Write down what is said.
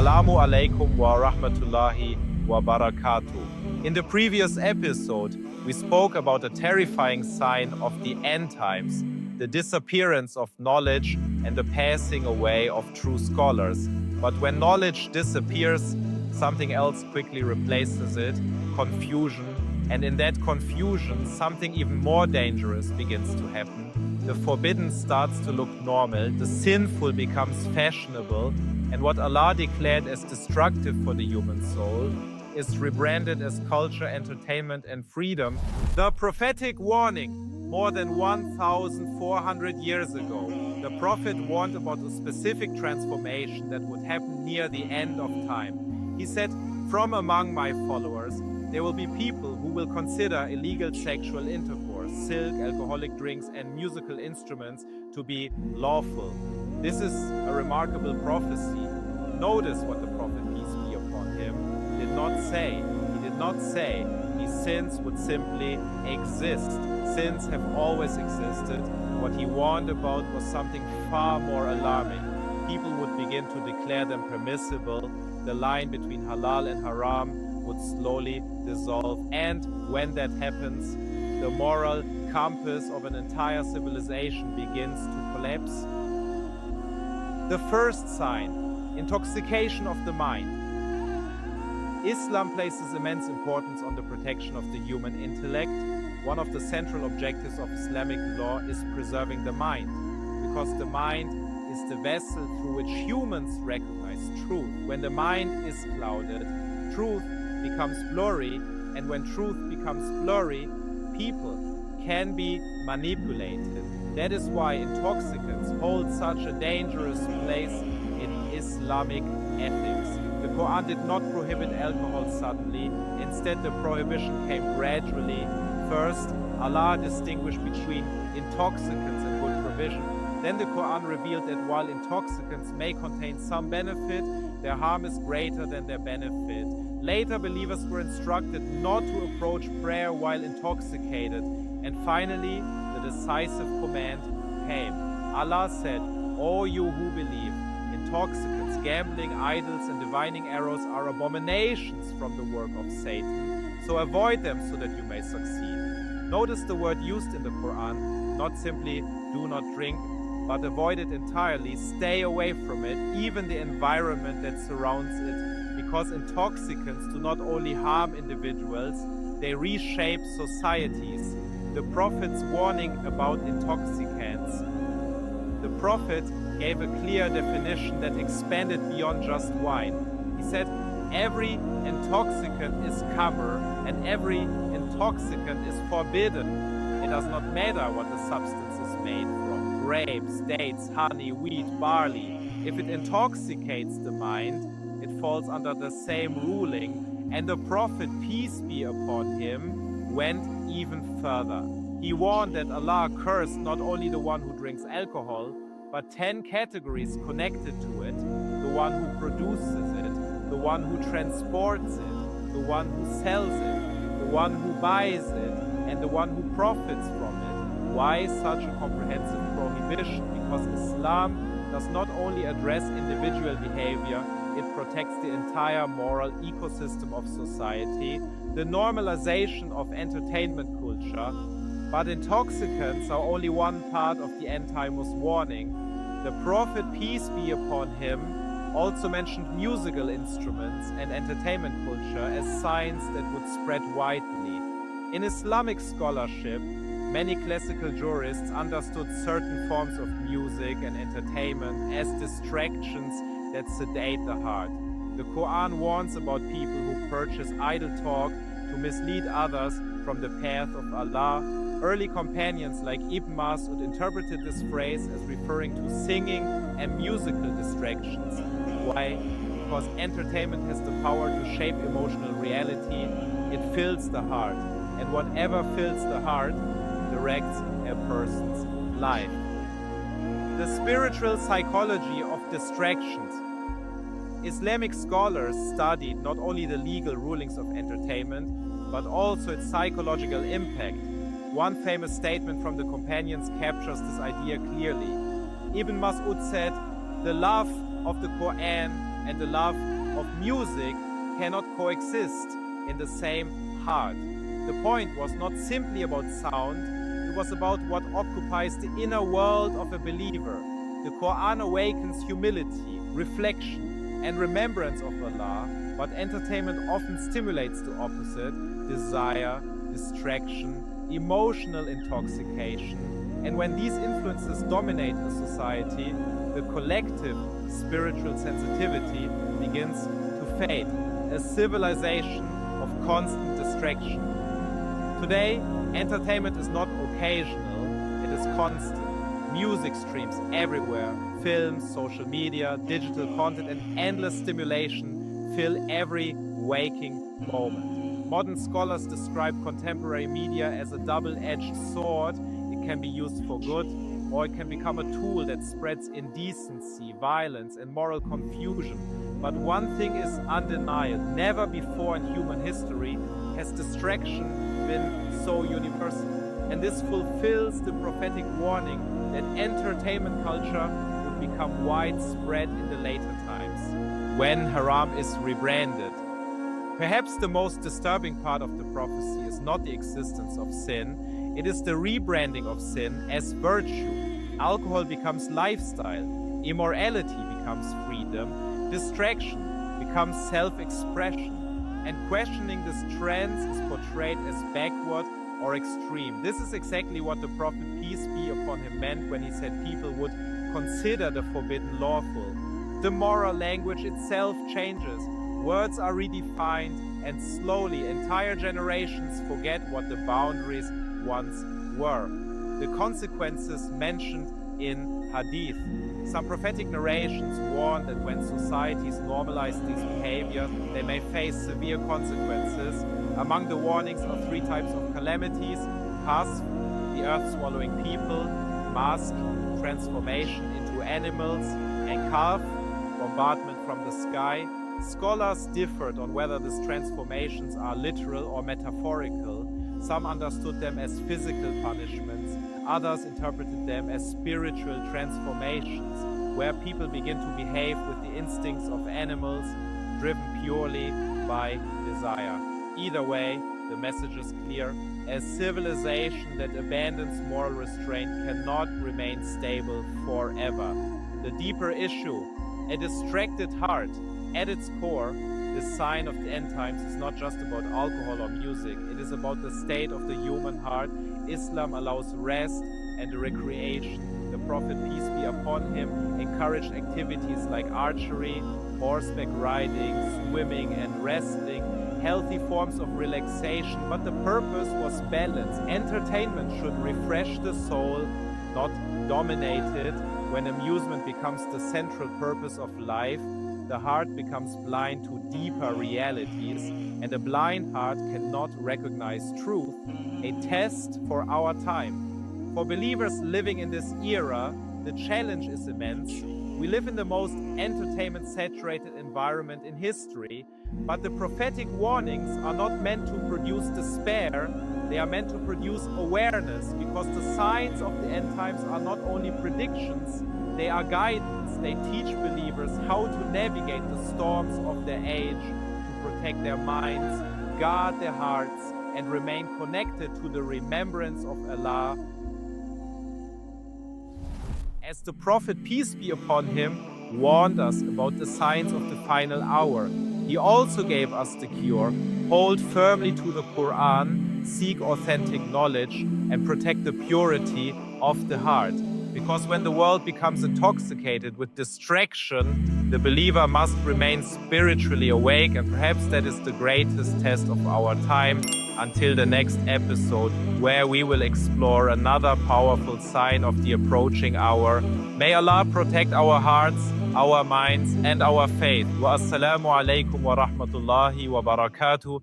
Assalamu alaikum wa rahmatullahi wa barakatuh. In the previous episode, we spoke about a terrifying sign of the end times, the disappearance of knowledge and the passing away of true scholars. But when knowledge disappears, something else quickly replaces it, confusion. And in that confusion, something even more dangerous begins to happen. The forbidden starts to look normal, the sinful becomes fashionable, and what Allah declared as destructive for the human soul is rebranded as culture, entertainment, and freedom. The prophetic warning, more than 1,400 years ago, the prophet warned about a specific transformation that would happen near the end of time. He said, "From among my followers, there will be people who will consider illegal sexual intercourse, silk, alcoholic drinks, and musical instruments to be lawful." This is a remarkable prophecy. Notice what the prophet, peace be upon him, did not say. He did not say these sins would simply exist. Sins have always existed. What he warned about was something far more alarming. People would begin to declare them permissible. The line between halal and haram would slowly dissolve. And when that happens, the moral compass of an entire civilization begins to collapse. The first sign, intoxication of the mind. Islam places immense importance on the protection of the human intellect. One of the central objectives of Islamic law is preserving the mind, because the mind is the vessel through which humans recognize truth. When the mind is clouded, truth becomes blurry, and when truth becomes blurry, people can be manipulated. That is why intoxicants hold such a dangerous place in Islamic ethics. The Quran did not prohibit alcohol suddenly. Instead, the prohibition came gradually. First, Allah distinguished between intoxicants and good provision. Then the Quran revealed that while intoxicants may contain some benefit, their harm is greater than their benefit. Later, believers were instructed not to approach prayer while intoxicated. And finally, the decisive command came. Allah said, "O you who believe, intoxicants, gambling, idols, and divining arrows are abominations from the work of Satan. So avoid them so that you may succeed." Notice the word used in the Quran, not simply do not drink, but avoid it entirely, stay away from it, even the environment that surrounds it, because intoxicants do not only harm individuals, they reshape societies. The Prophet's warning about intoxicants. The Prophet gave a clear definition that expanded beyond just wine. He said, every intoxicant is khamr, and every intoxicant is forbidden. It does not matter what the substance is made from, grapes, dates, honey, wheat, barley. If it intoxicates the mind, it falls under the same ruling, and the Prophet, peace be upon him, went even further. He warned that Allah cursed not only the one who drinks alcohol, but 10 categories connected to it: the one who produces it, the one who transports it, the one who sells it, the one who buys it, and the one who profits from it. Why such a comprehensive prohibition? Because Islam does not only address individual behavior, it protects the entire moral ecosystem of society, the normalization of entertainment culture. But intoxicants are only one part of the end-timers warning. The Prophet, peace be upon him, also mentioned musical instruments and entertainment culture as signs that would spread widely. In Islamic scholarship, many classical jurists understood certain forms of music and entertainment as distractions that sedate the heart. The Quran warns about people who purchase idle talk to mislead others from the path of Allah. Early companions like Ibn Mas'ud interpreted this phrase as referring to singing and musical distractions. Why? Because entertainment has the power to shape emotional reality. It fills the heart, and whatever fills the heart directs a person's life. The spiritual psychology of distractions. Islamic scholars studied not only the legal rulings of entertainment, but also its psychological impact. One famous statement from the companions captures this idea clearly. Ibn Mas'ud said, "The love of the Quran and the love of music cannot coexist in the same heart. The point was not simply about sound, it was about what occupies the inner world of a believer. The Quran awakens humility, reflection, and remembrance of Allah, but entertainment often stimulates the opposite: desire, distraction, emotional intoxication. And when these influences dominate a society, the collective spiritual sensitivity begins to fade, a civilization of constant distraction. Today, entertainment is not occasional, it is constant. Music streams everywhere, films, social media, digital content, and endless stimulation fill every waking moment. Modern scholars describe contemporary media as a double-edged sword. It can be used for good, or it can become a tool that spreads indecency, violence, and moral confusion. But one thing is undeniable: never before in human history has distraction been so universal. And this fulfills the prophetic warning that entertainment culture would become widespread in the later times, when haram is rebranded. Perhaps the most disturbing part of the prophecy is not the existence of sin, it is the rebranding of sin as virtue. Alcohol becomes lifestyle, immorality becomes freedom, distraction becomes self-expression, and questioning these trends is portrayed as backward or extreme. This is exactly what the Prophet, peace be upon him, meant when he said people would consider the forbidden lawful. The moral language itself changes. Words are redefined, and slowly entire generations forget what the boundaries once were. The consequences mentioned in Hadith. Some prophetic narrations warn that when societies normalize these behaviors, they may face severe consequences. Among the warnings are 3 types of calamities: Khasf, the earth swallowing people; Mask, transformation into animals; and Kalf, bombardment from the sky. Scholars differed on whether these transformations are literal or metaphorical. Some understood them as physical punishments, others interpreted them as spiritual transformations, where people begin to behave with the instincts of animals, driven purely by desire. Either way, the message is clear: a civilization that abandons moral restraint cannot remain stable forever. The deeper issue: a distracted heart. At its core, this sign of the end times is not just about alcohol or music, it is about the state of the human heart. Islam allows rest and recreation. The Prophet, peace be upon him, encouraged activities like archery, horseback riding, swimming, and wrestling, healthy forms of relaxation, but the purpose was balance. Entertainment should refresh the soul, not dominate it. When amusement becomes the central purpose of life, the heart becomes blind to deeper realities, and a blind heart cannot recognize truth, a test for our time. For believers living in this era, the challenge is immense. We live in the most entertainment-saturated environment in history, but the prophetic warnings are not meant to produce despair, they are meant to produce awareness, because the signs of the end times are not only predictions, they are guidance. They teach believers how to navigate the storms of their age, to protect their minds, guard their hearts, and remain connected to the remembrance of Allah. As the Prophet, peace be upon him, warned us about the signs of the final hour, he also gave us the cure: hold firmly to the Quran, seek authentic knowledge, and protect the purity of the heart. Because when the world becomes intoxicated with distraction, the believer must remain spiritually awake, and perhaps that is the greatest test of our time. Until the next episode, where we will explore another powerful sign of the approaching hour. May Allah protect our hearts, our minds, and our faith. Wa assalamu alaikum wa rahmatullahi wa barakatuh.